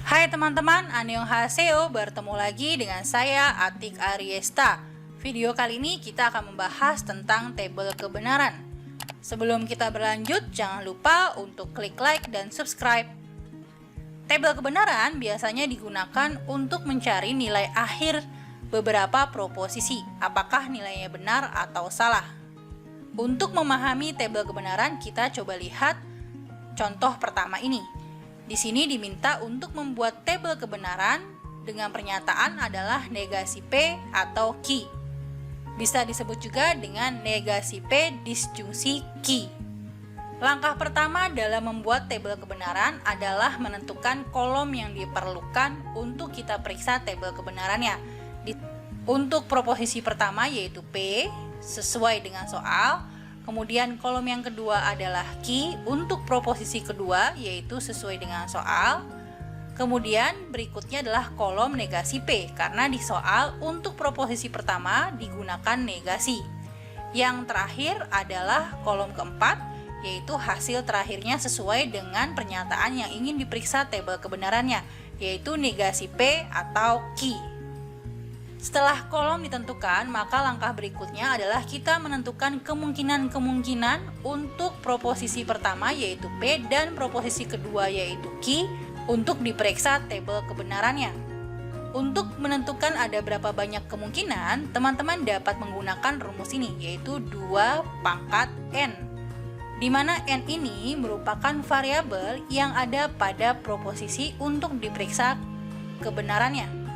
Hai teman-teman, Annyeonghaseyo, bertemu lagi dengan saya Atik Ariesta. Video kali ini kita akan membahas tentang tabel kebenaran. Sebelum kita berlanjut, jangan lupa untuk klik like dan subscribe. Tabel kebenaran biasanya digunakan untuk mencari nilai akhir beberapa proposisi, apakah nilainya benar atau salah. Untuk memahami tabel kebenaran, kita coba lihat contoh pertama ini. Di sini diminta untuk membuat tabel kebenaran dengan pernyataan adalah negasi P atau Q. Bisa disebut juga dengan negasi P disjungsi Q. Langkah pertama dalam membuat tabel kebenaran adalah menentukan kolom yang diperlukan untuk kita periksa tabel kebenarannya. Untuk proposisi pertama yaitu P sesuai dengan soal. Kemudian kolom yang kedua adalah Q untuk proposisi kedua yaitu sesuai dengan soal. Kemudian berikutnya adalah kolom negasi P karena di soal untuk proposisi pertama digunakan negasi. Yang terakhir adalah kolom keempat yaitu hasil terakhirnya sesuai dengan pernyataan yang ingin diperiksa tabel kebenarannya yaitu negasi P atau Q. Setelah kolom ditentukan, maka langkah berikutnya adalah kita menentukan kemungkinan-kemungkinan untuk proposisi pertama yaitu P dan proposisi kedua yaitu Q untuk diperiksa tabel kebenarannya. Untuk menentukan ada berapa banyak kemungkinan, teman-teman dapat menggunakan rumus ini yaitu 2 pangkat N, di mana N ini merupakan variabel yang ada pada proposisi untuk diperiksa kebenarannya.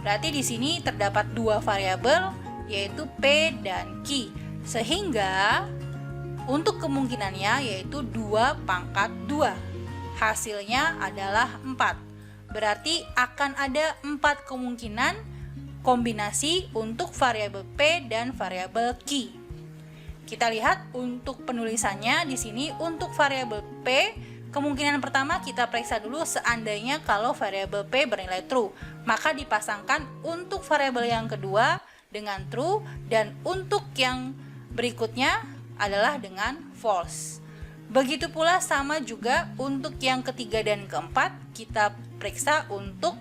Berarti di sini terdapat dua variabel yaitu P dan Q. Sehingga untuk kemungkinannya yaitu 2 pangkat 2. Hasilnya adalah 4. Berarti akan ada 4 kemungkinan kombinasi untuk variabel P dan variabel Q. Kita lihat untuk penulisannya di sini untuk variabel P. Kemungkinan pertama kita periksa dulu seandainya kalau variabel P bernilai true, maka dipasangkan untuk variabel yang kedua dengan true dan untuk yang berikutnya adalah dengan false. Begitu pula sama juga untuk yang ketiga dan keempat kita periksa untuk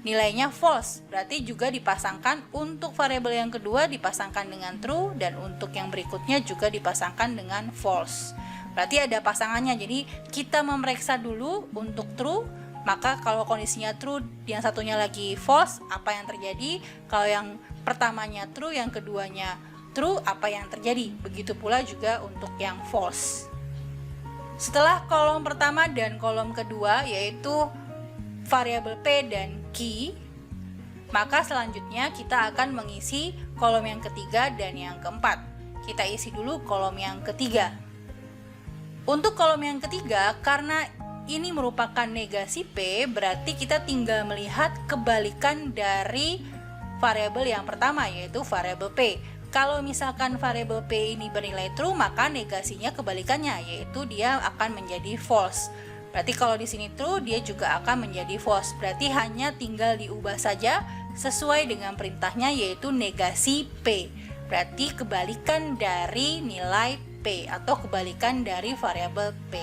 nilainya false, berarti juga dipasangkan untuk variabel yang kedua dipasangkan dengan true dan untuk yang berikutnya juga dipasangkan dengan false. Berarti ada pasangannya, jadi kita memeriksa dulu untuk true, maka kalau kondisinya true, yang satunya lagi false, apa yang terjadi? Kalau yang pertamanya true, yang keduanya true, apa yang terjadi? Begitu pula juga untuk yang false. Setelah kolom pertama dan kolom kedua, yaitu variabel P dan Q, maka selanjutnya kita akan mengisi kolom yang ketiga dan yang keempat. Kita isi dulu kolom yang ketiga. Untuk kolom yang ketiga, karena ini merupakan negasi P, berarti kita tinggal melihat kebalikan dari variabel yang pertama, yaitu variabel P. Kalau misalkan variabel P ini bernilai true, maka negasinya kebalikannya, yaitu dia akan menjadi false. Berarti kalau di sini true, dia juga akan menjadi false. Berarti hanya tinggal diubah saja sesuai dengan perintahnya, yaitu negasi P. Berarti kebalikan dari nilai P atau kebalikan dari variabel P.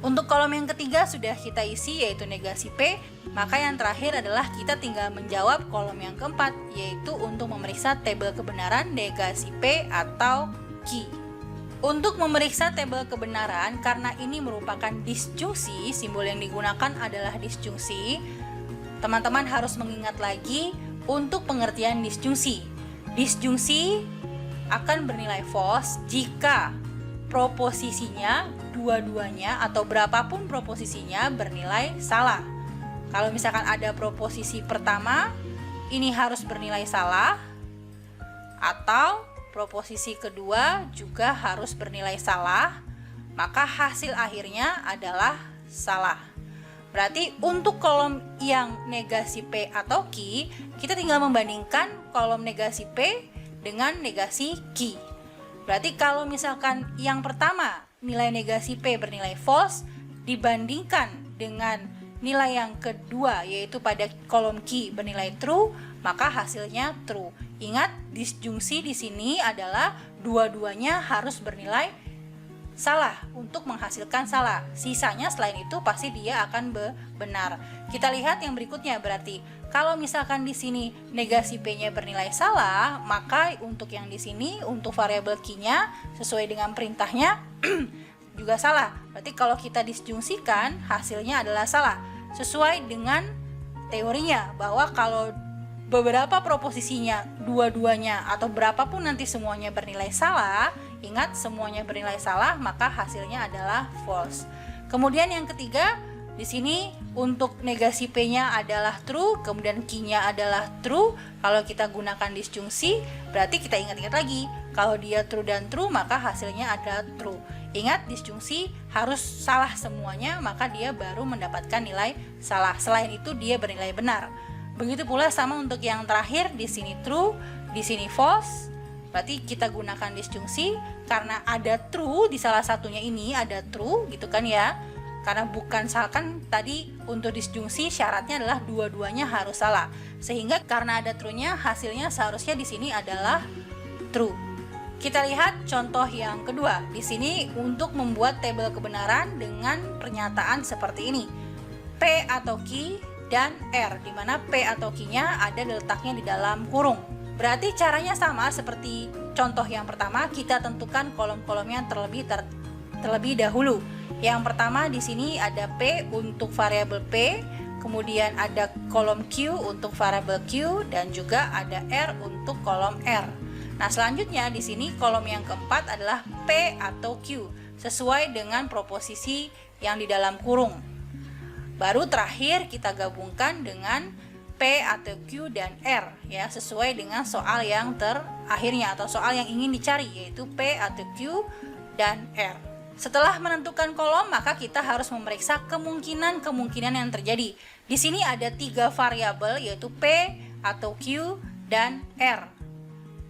Untuk kolom yang ketiga sudah kita isi yaitu negasi P, maka yang terakhir adalah kita tinggal menjawab kolom yang keempat yaitu untuk memeriksa tabel kebenaran negasi P atau Q. Untuk memeriksa tabel kebenaran karena ini merupakan disjungsi, simbol yang digunakan adalah disjungsi. Teman-teman harus mengingat lagi untuk pengertian disjungsi. Disjungsi akan bernilai false jika proposisinya dua-duanya atau berapapun proposisinya bernilai salah. Kalau misalkan ada proposisi pertama ini harus bernilai salah atau proposisi kedua juga harus bernilai salah, maka hasil akhirnya adalah salah. Berarti untuk kolom yang negasi P atau Q, kita tinggal membandingkan kolom negasi P dengan negasi Q. Berarti kalau misalkan yang pertama nilai negasi P bernilai false dibandingkan dengan nilai yang kedua yaitu pada kolom Q bernilai true, maka hasilnya true. Ingat disjungsi di sini adalah dua-duanya harus bernilai salah, untuk menghasilkan salah. Sisanya selain itu pasti dia akan benar. Kita lihat yang berikutnya, berarti kalau misalkan di sini negasi P-nya bernilai salah, maka untuk yang di sini untuk variabel Q-nya sesuai dengan perintahnya juga salah. Berarti kalau kita disjungsikan hasilnya adalah salah. Sesuai dengan teorinya bahwa kalau beberapa proposisinya dua-duanya atau berapapun nanti semuanya bernilai salah, ingat semuanya bernilai salah, maka hasilnya adalah false. Kemudian yang ketiga, di sini untuk negasi P-nya adalah true, kemudian Q-nya adalah true. Kalau kita gunakan disjungsi, berarti kita ingat-ingat lagi, kalau dia true dan true, maka hasilnya adalah true. Ingat, disjungsi harus salah semuanya, maka dia baru mendapatkan nilai salah. Selain itu dia bernilai benar. Begitu pula sama untuk yang terakhir, di sini true, di sini false. Berarti kita gunakan disjungsi karena ada true di salah satunya, ini ada true gitu kan ya. Karena bukan kan tadi untuk disjungsi syaratnya adalah dua-duanya harus salah. Sehingga karena ada true-nya, hasilnya seharusnya di sini adalah true. Kita lihat contoh yang kedua. Di sini untuk membuat tabel kebenaran dengan pernyataan seperti ini. P atau Q dan R, di mana P atau Q-nya ada letaknya di dalam kurung. Berarti caranya sama seperti contoh yang pertama, kita tentukan kolom-kolomnya terlebih dahulu. Yang pertama di sini ada P untuk variabel P, kemudian ada kolom Q untuk variabel Q, dan juga ada R untuk kolom R. Nah, selanjutnya di sini kolom yang keempat adalah P atau Q sesuai dengan proposisi yang di dalam kurung. Baru terakhir kita gabungkan dengan P atau Q dan R ya, sesuai dengan soal yang terakhirnya atau soal yang ingin dicari, yaitu P atau Q dan R. Setelah menentukan kolom, maka kita harus memeriksa kemungkinan-kemungkinan yang terjadi. Di sini ada 3 variabel, yaitu P atau Q dan R.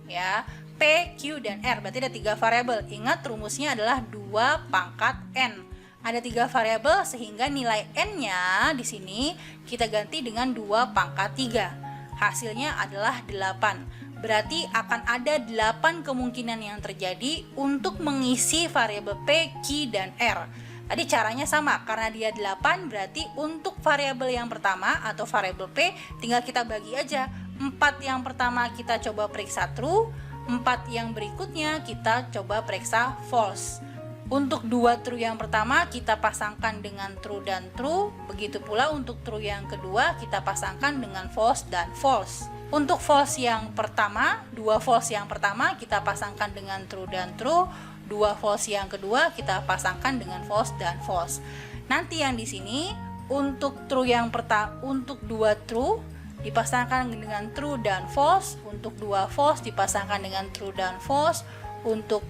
Ya, P, Q dan R, berarti ada 3 variabel. Ingat rumusnya adalah 2 pangkat N. Ada 3 variabel sehingga nilai N-nya di sini kita ganti dengan 2 pangkat 3. Hasilnya adalah 8. Berarti akan ada 8 kemungkinan yang terjadi untuk mengisi variabel P, Q, dan R. Tadi caranya sama, karena dia 8 berarti untuk variabel yang pertama atau variabel P tinggal kita bagi aja. 4 yang pertama kita coba periksa true, 4 yang berikutnya kita coba periksa false. Untuk 2 true yang pertama kita pasangkan dengan true dan true, begitu pula untuk true yang kedua kita pasangkan dengan false dan false. Untuk false yang pertama, 2 false yang pertama kita pasangkan dengan true dan true, 2 false yang kedua kita pasangkan dengan false dan false. Nanti yang di sini untuk true yang pertama, untuk 2 true dipasangkan dengan true dan false, untuk 2 false dipasangkan dengan true dan false, untuk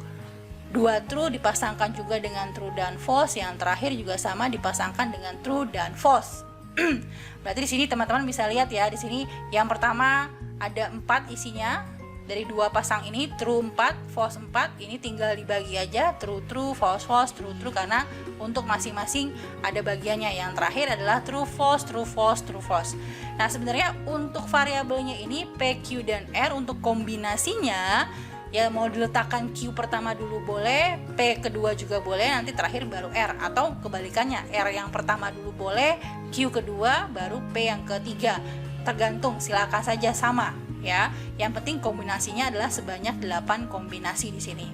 2 true dipasangkan juga dengan true dan false, yang terakhir juga sama dipasangkan dengan true dan false. Berarti di sini teman-teman bisa lihat ya, di sini yang pertama ada 4 isinya. Dari 2 pasang ini true 4, false 4, ini tinggal dibagi aja true true, false false, true true, karena untuk masing-masing ada bagiannya. Yang terakhir adalah true false, true false, true false. Nah, sebenarnya untuk variabelnya ini P, Q dan R untuk kombinasinya ya mau diletakkan Q pertama dulu boleh, P kedua juga boleh, nanti terakhir baru R, atau kebalikannya, R yang pertama dulu boleh, Q kedua, baru P yang ketiga. Tergantung, silakan saja sama ya. Yang penting kombinasinya adalah sebanyak 8 kombinasi di sini.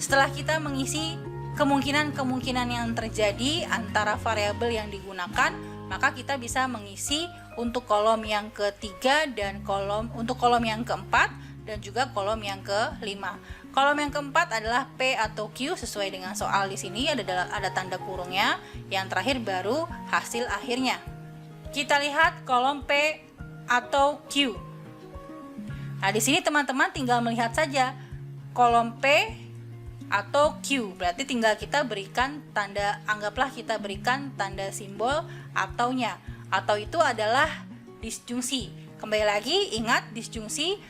Setelah kita mengisi kemungkinan-kemungkinan yang terjadi antara variabel yang digunakan, maka kita bisa mengisi untuk kolom yang ketiga dan untuk kolom yang keempat dan juga kolom yang kelima. Kolom yang keempat adalah P atau Q sesuai dengan soal di sini, ada tanda kurungnya. Yang terakhir baru hasil akhirnya. Kita lihat kolom P atau Q. Nah, di sini teman-teman tinggal melihat saja kolom P atau Q. Berarti tinggal kita berikan tanda, anggaplah kita berikan tanda simbol ataunya. Atau itu adalah disjungsi. Kembali lagi, ingat disjungsi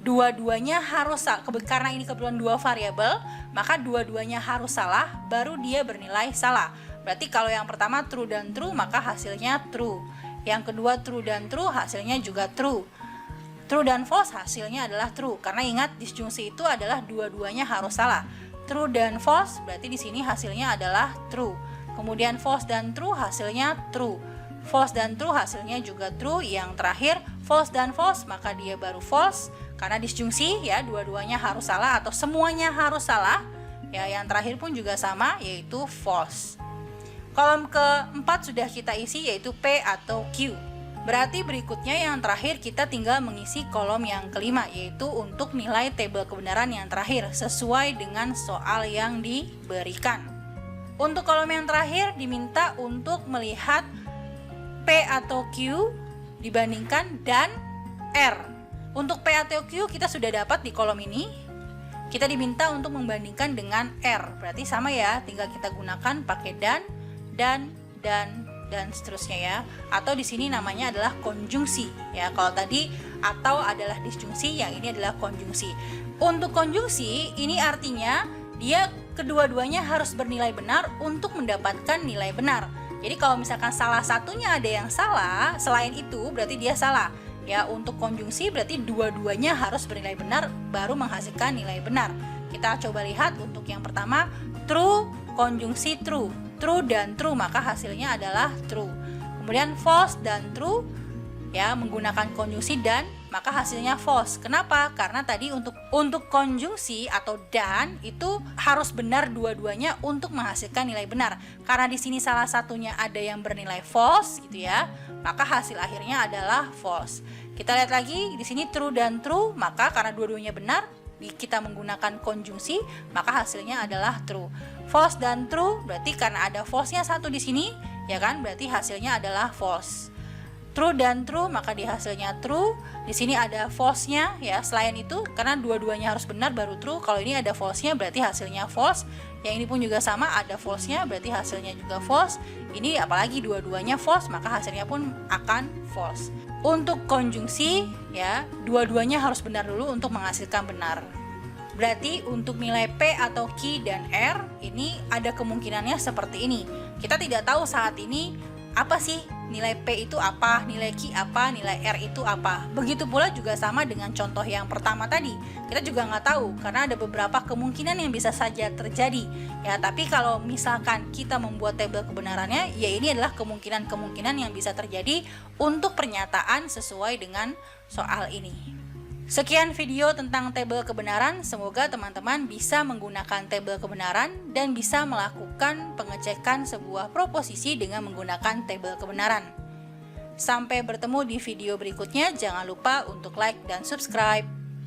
dua-duanya harus salah. Karena ini kebetulan 2 variabel, maka dua-duanya harus salah, baru dia bernilai salah. Berarti kalau yang pertama true dan true, maka hasilnya true. Yang kedua true dan true, hasilnya juga true. True dan false hasilnya adalah true. Karena ingat disjungsi itu adalah dua-duanya harus salah. true dan false, berarti di sini hasilnya adalah true. Kemudian false dan true hasilnya true. False dan true hasilnya juga true. Yang terakhir false dan false, maka dia baru false karena disjungsi ya, dua-duanya harus salah atau semuanya harus salah. Ya, yang terakhir pun juga sama, yaitu false. Kolom keempat sudah kita isi, yaitu P atau Q. Berarti berikutnya yang terakhir kita tinggal mengisi kolom yang kelima, yaitu untuk nilai tabel kebenaran yang terakhir sesuai dengan soal yang diberikan. Untuk kolom yang terakhir diminta untuk melihat P atau Q dibandingkan dan R. Untuk P atau Q kita sudah dapat di kolom ini. Kita diminta untuk membandingkan dengan R. Berarti sama ya, tinggal kita gunakan pakai dan seterusnya ya. Atau di sini namanya adalah konjungsi ya. Kalau tadi atau adalah disjungsi, yang ini adalah konjungsi. Untuk konjungsi ini artinya dia kedua-duanya harus bernilai benar untuk mendapatkan nilai benar. Jadi kalau misalkan salah satunya ada yang salah, selain itu berarti dia salah. Ya, untuk konjungsi berarti dua-duanya harus bernilai benar baru menghasilkan nilai benar. Kita coba lihat untuk yang pertama, true konjungsi true. True dan true, maka hasilnya adalah true. Kemudian false dan true ya, menggunakan konjungsi dan, maka hasilnya false. Kenapa? Karena tadi untuk konjungsi atau dan itu harus benar dua-duanya untuk menghasilkan nilai benar. Karena di sini salah satunya ada yang bernilai false gitu ya, maka hasil akhirnya adalah false. Kita lihat lagi di sini true dan true, maka karena dua-duanya benar kita menggunakan konjungsi, maka hasilnya adalah true. False dan true berarti karena ada false-nya satu di sini, ya kan? Berarti hasilnya adalah false. True dan true, maka di hasilnya true. Di sini ada false-nya ya. Selain itu karena dua-duanya harus benar baru true. Kalau ini ada false-nya berarti hasilnya false. Yang ini pun juga sama, ada false-nya berarti hasilnya juga false. Ini apalagi dua-duanya false, maka hasilnya pun akan false. Untuk konjungsi ya, dua-duanya harus benar dulu untuk menghasilkan benar. Berarti untuk nilai P atau Q dan R ini ada kemungkinannya seperti ini. Kita tidak tahu saat ini apa sih nilai P itu apa, nilai Q apa, nilai R itu apa. Begitu pula juga sama dengan contoh yang pertama tadi. Kita juga nggak tahu karena ada beberapa kemungkinan yang bisa saja terjadi. Ya, tapi kalau misalkan kita membuat tabel kebenarannya, ya ini adalah kemungkinan-kemungkinan yang bisa terjadi untuk pernyataan sesuai dengan soal ini. Sekian video tentang tabel kebenaran. Semoga teman-teman bisa menggunakan tabel kebenaran dan bisa melakukan pengecekan sebuah proposisi dengan menggunakan tabel kebenaran. Sampai bertemu di video berikutnya. Jangan lupa untuk like dan subscribe.